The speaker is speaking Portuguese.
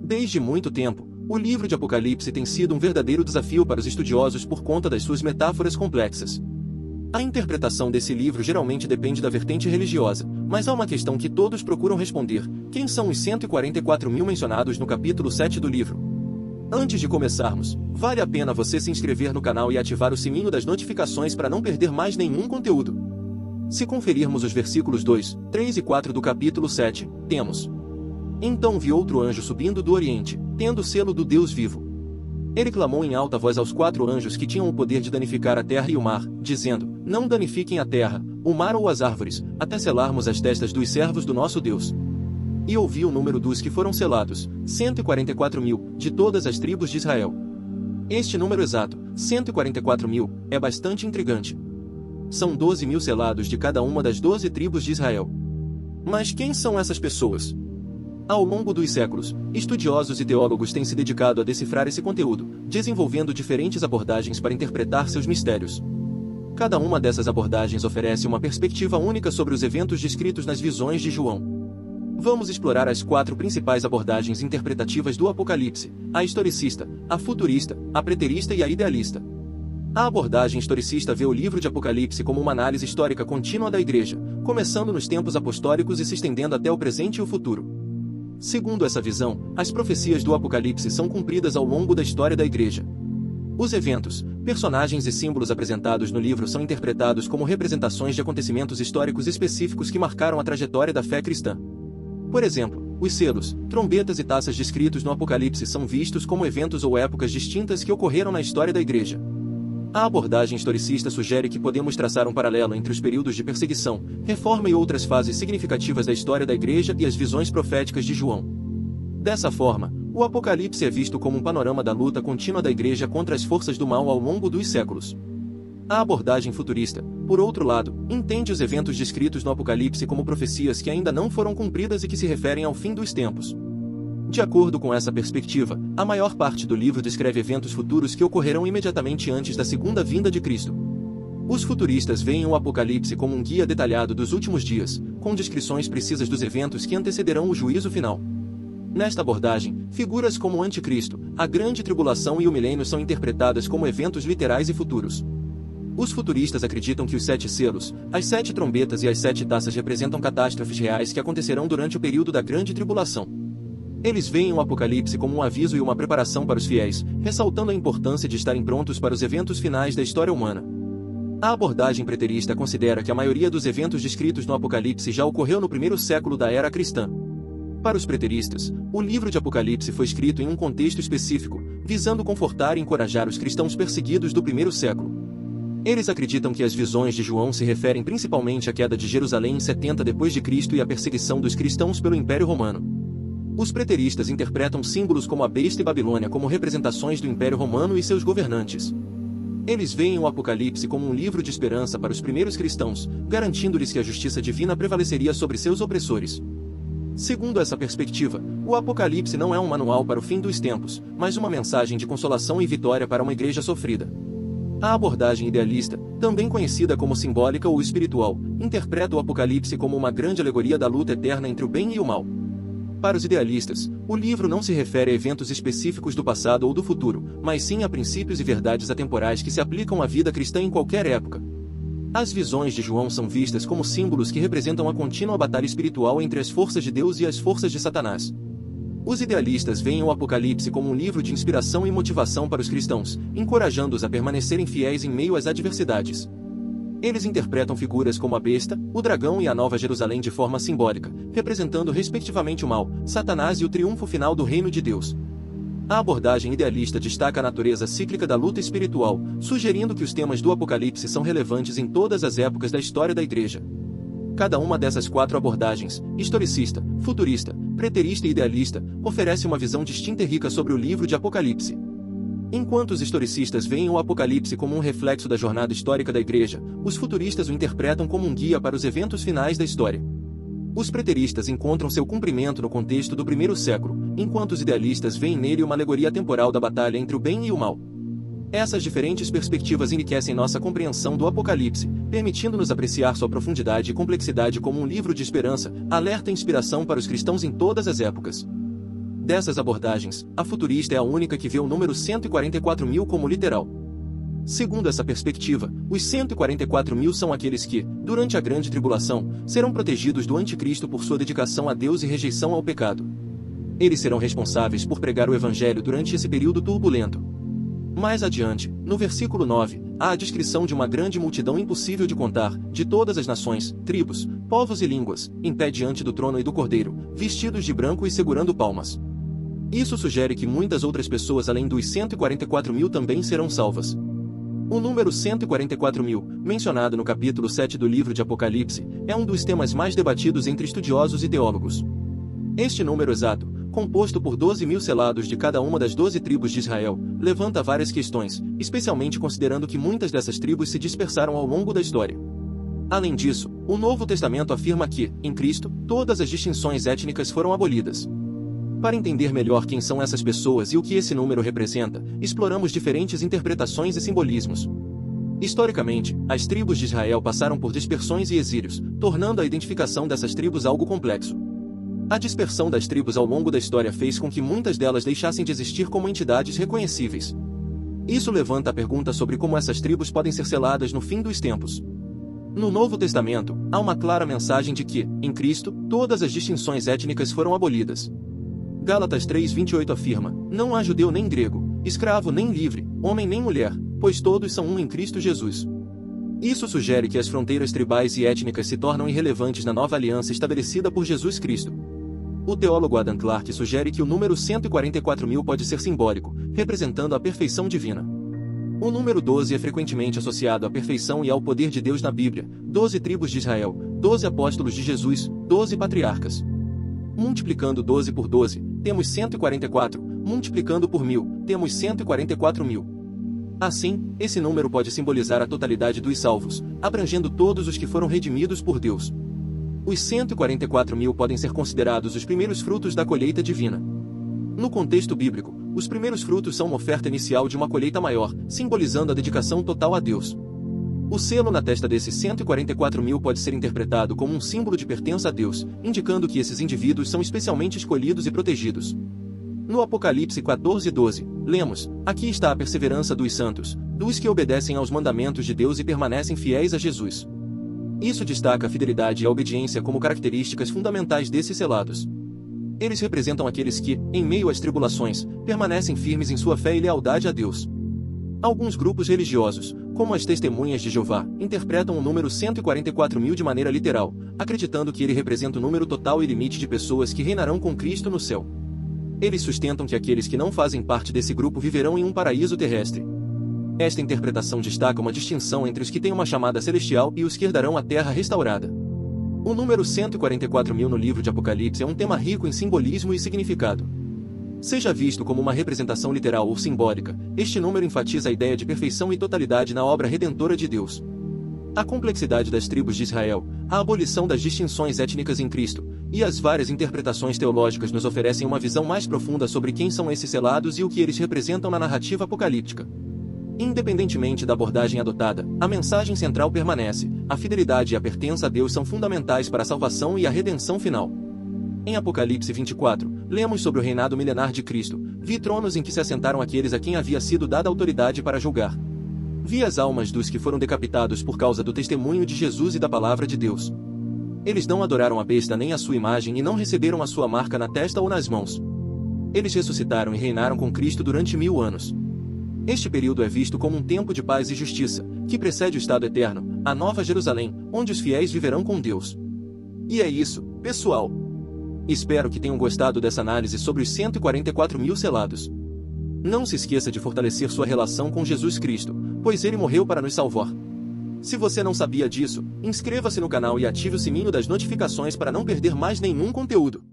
Desde muito tempo, o livro de Apocalipse tem sido um verdadeiro desafio para os estudiosos por conta das suas metáforas complexas. A interpretação desse livro geralmente depende da vertente religiosa, mas há uma questão que todos procuram responder: quem são os 144.000 mencionados no capítulo 7 do livro? Antes de começarmos, vale a pena você se inscrever no canal e ativar o sininho das notificações para não perder mais nenhum conteúdo. Se conferirmos os versículos 2, 3 e 4 do capítulo 7, temos: Então vi outro anjo subindo do Oriente, tendo o selo do Deus vivo. Ele clamou em alta voz aos 4 anjos que tinham o poder de danificar a terra e o mar, dizendo: Não danifiquem a terra, o mar ou as árvores, até selarmos as testas dos servos do nosso Deus. E ouvi o número dos que foram selados, 144.000, de todas as tribos de Israel. Este número exato, 144.000, é bastante intrigante. São 12.000 selados de cada uma das 12 tribos de Israel. Mas quem são essas pessoas? Ao longo dos séculos, estudiosos e teólogos têm se dedicado a decifrar esse conteúdo, desenvolvendo diferentes abordagens para interpretar seus mistérios. Cada uma dessas abordagens oferece uma perspectiva única sobre os eventos descritos nas visões de João. Vamos explorar as 4 principais abordagens interpretativas do Apocalipse: a historicista, a futurista, a preterista e a idealista. A abordagem historicista vê o livro de Apocalipse como uma análise histórica contínua da Igreja, começando nos tempos apostólicos e se estendendo até o presente e o futuro. Segundo essa visão, as profecias do Apocalipse são cumpridas ao longo da história da Igreja. Os eventos, personagens e símbolos apresentados no livro são interpretados como representações de acontecimentos históricos específicos que marcaram a trajetória da fé cristã. Por exemplo, os selos, trombetas e taças descritos no Apocalipse são vistos como eventos ou épocas distintas que ocorreram na história da Igreja. A abordagem historicista sugere que podemos traçar um paralelo entre os períodos de perseguição, reforma e outras fases significativas da história da Igreja e as visões proféticas de João. Dessa forma, o Apocalipse é visto como um panorama da luta contínua da Igreja contra as forças do mal ao longo dos séculos. A abordagem futurista, por outro lado, entende os eventos descritos no Apocalipse como profecias que ainda não foram cumpridas e que se referem ao fim dos tempos. De acordo com essa perspectiva, a maior parte do livro descreve eventos futuros que ocorrerão imediatamente antes da segunda vinda de Cristo. Os futuristas veem o Apocalipse como um guia detalhado dos últimos dias, com descrições precisas dos eventos que antecederão o juízo final. Nesta abordagem, figuras como o Anticristo, a Grande Tribulação e o Milênio são interpretadas como eventos literais e futuros. Os futuristas acreditam que os 7 selos, as 7 trombetas e as 7 taças representam catástrofes reais que acontecerão durante o período da Grande Tribulação. Eles veem o Apocalipse como um aviso e uma preparação para os fiéis, ressaltando a importância de estarem prontos para os eventos finais da história humana. A abordagem preterista considera que a maioria dos eventos descritos no Apocalipse já ocorreu no primeiro século da era cristã. Para os preteristas, o livro de Apocalipse foi escrito em um contexto específico, visando confortar e encorajar os cristãos perseguidos do primeiro século. Eles acreditam que as visões de João se referem principalmente à queda de Jerusalém em 70 d.C. e à perseguição dos cristãos pelo Império Romano. Os preteristas interpretam símbolos como a besta e Babilônia como representações do Império Romano e seus governantes. Eles veem o Apocalipse como um livro de esperança para os primeiros cristãos, garantindo-lhes que a justiça divina prevaleceria sobre seus opressores. Segundo essa perspectiva, o Apocalipse não é um manual para o fim dos tempos, mas uma mensagem de consolação e vitória para uma igreja sofrida. A abordagem idealista, também conhecida como simbólica ou espiritual, interpreta o Apocalipse como uma grande alegoria da luta eterna entre o bem e o mal. Para os idealistas, o livro não se refere a eventos específicos do passado ou do futuro, mas sim a princípios e verdades atemporais que se aplicam à vida cristã em qualquer época. As visões de João são vistas como símbolos que representam a contínua batalha espiritual entre as forças de Deus e as forças de Satanás. Os idealistas veem o Apocalipse como um livro de inspiração e motivação para os cristãos, encorajando-os a permanecerem fiéis em meio às adversidades. Eles interpretam figuras como a besta, o dragão e a Nova Jerusalém de forma simbólica, representando respectivamente o mal, Satanás e o triunfo final do reino de Deus. A abordagem idealista destaca a natureza cíclica da luta espiritual, sugerindo que os temas do Apocalipse são relevantes em todas as épocas da história da Igreja. Cada uma dessas 4 abordagens, historicista, futurista, preterista e idealista, oferece uma visão distinta e rica sobre o livro de Apocalipse. Enquanto os historicistas veem o Apocalipse como um reflexo da jornada histórica da Igreja, os futuristas o interpretam como um guia para os eventos finais da história. Os preteristas encontram seu cumprimento no contexto do primeiro século, enquanto os idealistas veem nele uma alegoria temporal da batalha entre o bem e o mal. Essas diferentes perspectivas enriquecem nossa compreensão do Apocalipse, permitindo-nos apreciar sua profundidade e complexidade como um livro de esperança, alerta e inspiração para os cristãos em todas as épocas. Dessas abordagens, a futurista é a única que vê o número 144.000 como literal. Segundo essa perspectiva, os 144.000 são aqueles que, durante a grande tribulação, serão protegidos do anticristo por sua dedicação a Deus e rejeição ao pecado. Eles serão responsáveis por pregar o evangelho durante esse período turbulento. Mais adiante, no versículo 9, há a descrição de uma grande multidão impossível de contar, de todas as nações, tribos, povos e línguas, em pé diante do trono e do Cordeiro, vestidos de branco e segurando palmas. Isso sugere que muitas outras pessoas além dos 144.000 também serão salvas. O número 144.000, mencionado no capítulo 7 do livro de Apocalipse, é um dos temas mais debatidos entre estudiosos e teólogos. Este número exato, composto por 12.000 selados de cada uma das 12 tribos de Israel, levanta várias questões, especialmente considerando que muitas dessas tribos se dispersaram ao longo da história. Além disso, o Novo Testamento afirma que, em Cristo, todas as distinções étnicas foram abolidas. Para entender melhor quem são essas pessoas e o que esse número representa, exploramos diferentes interpretações e simbolismos. Historicamente, as tribos de Israel passaram por dispersões e exílios, tornando a identificação dessas tribos algo complexo. A dispersão das tribos ao longo da história fez com que muitas delas deixassem de existir como entidades reconhecíveis. Isso levanta a pergunta sobre como essas tribos podem ser seladas no fim dos tempos. No Novo Testamento, há uma clara mensagem de que, em Cristo, todas as distinções étnicas foram abolidas. Gálatas 3:28 afirma: não há judeu nem grego, escravo nem livre, homem nem mulher, pois todos são um em Cristo Jesus. Isso sugere que as fronteiras tribais e étnicas se tornam irrelevantes na nova aliança estabelecida por Jesus Cristo. O teólogo Adam Clarke sugere que o número 144.000 pode ser simbólico, representando a perfeição divina. O número 12 é frequentemente associado à perfeição e ao poder de Deus na Bíblia: 12 tribos de Israel, 12 apóstolos de Jesus, 12 patriarcas. Multiplicando 12 por 12, temos 144, multiplicando por 1000, temos 144.000. Assim, esse número pode simbolizar a totalidade dos salvos, abrangendo todos os que foram redimidos por Deus. Os 144.000 podem ser considerados os primeiros frutos da colheita divina. No contexto bíblico, os primeiros frutos são uma oferta inicial de uma colheita maior, simbolizando a dedicação total a Deus. O selo na testa desses 144.000 pode ser interpretado como um símbolo de pertença a Deus, indicando que esses indivíduos são especialmente escolhidos e protegidos. No Apocalipse 14:12, lemos: aqui está a perseverança dos santos, dos que obedecem aos mandamentos de Deus e permanecem fiéis a Jesus. Isso destaca a fidelidade e a obediência como características fundamentais desses selados. Eles representam aqueles que, em meio às tribulações, permanecem firmes em sua fé e lealdade a Deus. Alguns grupos religiosos, como as Testemunhas de Jeová, interpretam o número 144.000 de maneira literal, acreditando que ele representa o número total e limite de pessoas que reinarão com Cristo no céu. Eles sustentam que aqueles que não fazem parte desse grupo viverão em um paraíso terrestre. Esta interpretação destaca uma distinção entre os que têm uma chamada celestial e os que herdarão a terra restaurada. O número 144.000 no livro de Apocalipse é um tema rico em simbolismo e significado. Seja visto como uma representação literal ou simbólica, este número enfatiza a ideia de perfeição e totalidade na obra redentora de Deus. A complexidade das tribos de Israel, a abolição das distinções étnicas em Cristo, e as várias interpretações teológicas nos oferecem uma visão mais profunda sobre quem são esses selados e o que eles representam na narrativa apocalíptica. Independentemente da abordagem adotada, a mensagem central permanece: a fidelidade e a pertença a Deus são fundamentais para a salvação e a redenção final. Em Apocalipse 24, lemos sobre o reinado milenar de Cristo: vi tronos em que se assentaram aqueles a quem havia sido dada autoridade para julgar. Vi as almas dos que foram decapitados por causa do testemunho de Jesus e da palavra de Deus. Eles não adoraram a besta nem a sua imagem e não receberam a sua marca na testa ou nas mãos. Eles ressuscitaram e reinaram com Cristo durante 1000 anos. Este período é visto como um tempo de paz e justiça, que precede o estado eterno, a Nova Jerusalém, onde os fiéis viverão com Deus. E é isso, pessoal. Espero que tenham gostado dessa análise sobre os 144.000 selados. Não se esqueça de fortalecer sua relação com Jesus Cristo, pois ele morreu para nos salvar. Se você não sabia disso, inscreva-se no canal e ative o sininho das notificações para não perder mais nenhum conteúdo.